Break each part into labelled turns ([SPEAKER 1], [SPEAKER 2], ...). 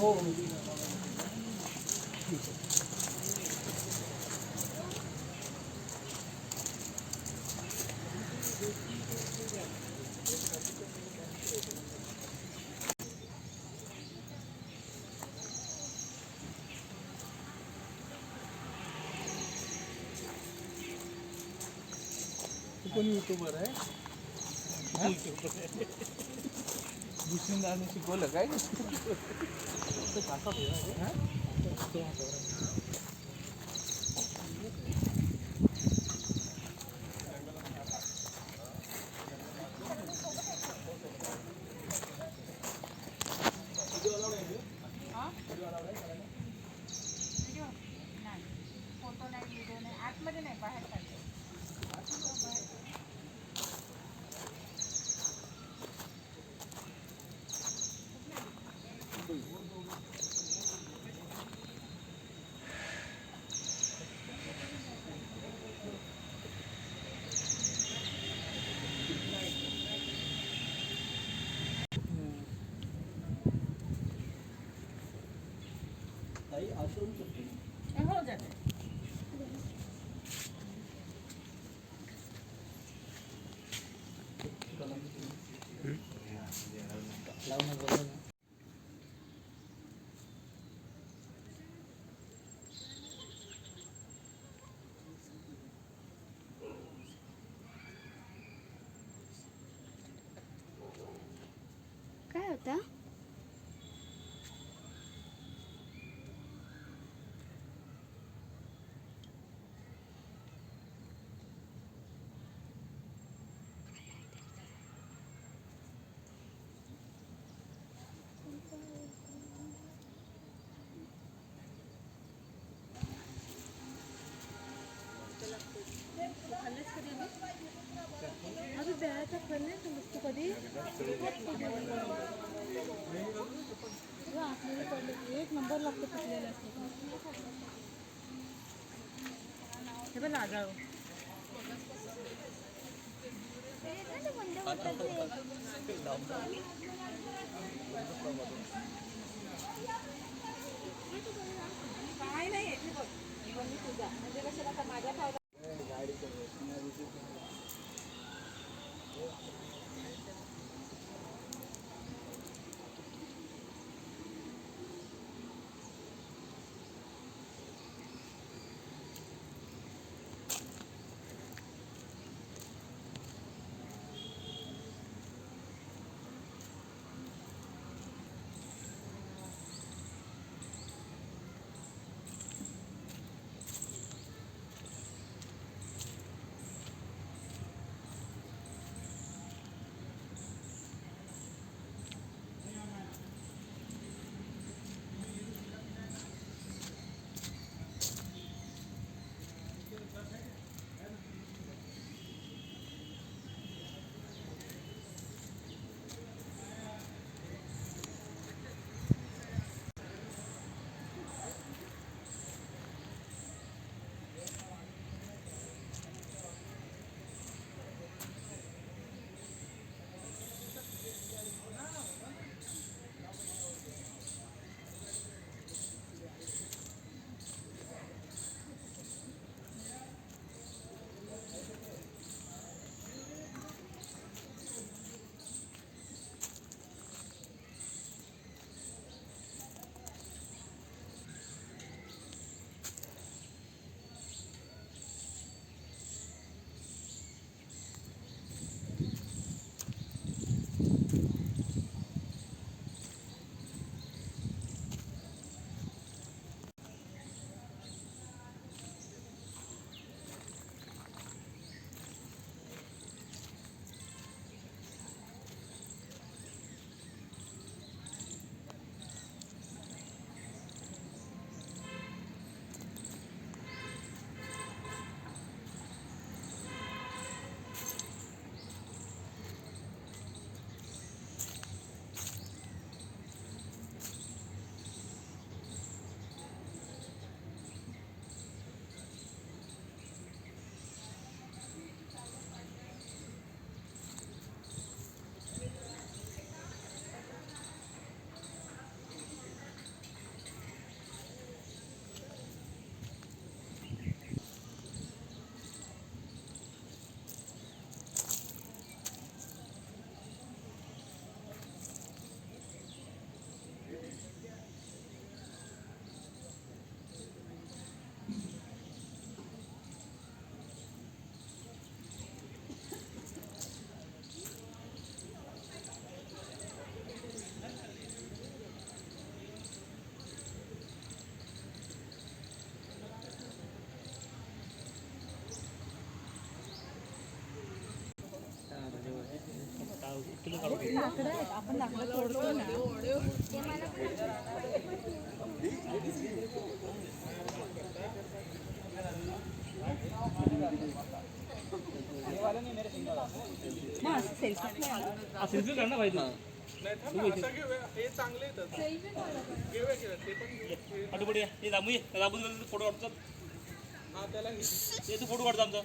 [SPEAKER 1] हो. कोण युट्यूबर आहे? भूषणदाने शिकवलं काय?
[SPEAKER 2] फोटो नाही, व्हिडिओ नाही, आतमध्ये नाही, बाहेर काढले. हो जाते.
[SPEAKER 3] काय होता? अभी ब्याचा फल नाही तू तू कधी आतमध्ये पडले एक नंबर लागतो पिकलेला असतो.
[SPEAKER 2] हे बघ लाजाळू. काय नाही हे बघ, मी तुझा म्हणजे कशाला का माझ्या खायला लाकडं आहेत, आपण लाकडं तोडतो ना. मग असं सेल्फी
[SPEAKER 1] सेल्फी काढ ना भाई तू. नाही असं घेऊया, हे चांगले येतात. घेऊया ते पण घेऊ.
[SPEAKER 4] आठवड्या हे दाबून फोटो काढतात.
[SPEAKER 1] हा त्याला
[SPEAKER 4] ते तू फोटो काढतो आमचा.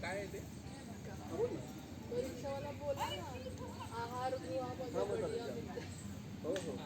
[SPEAKER 1] काय आहे ते? हो हो.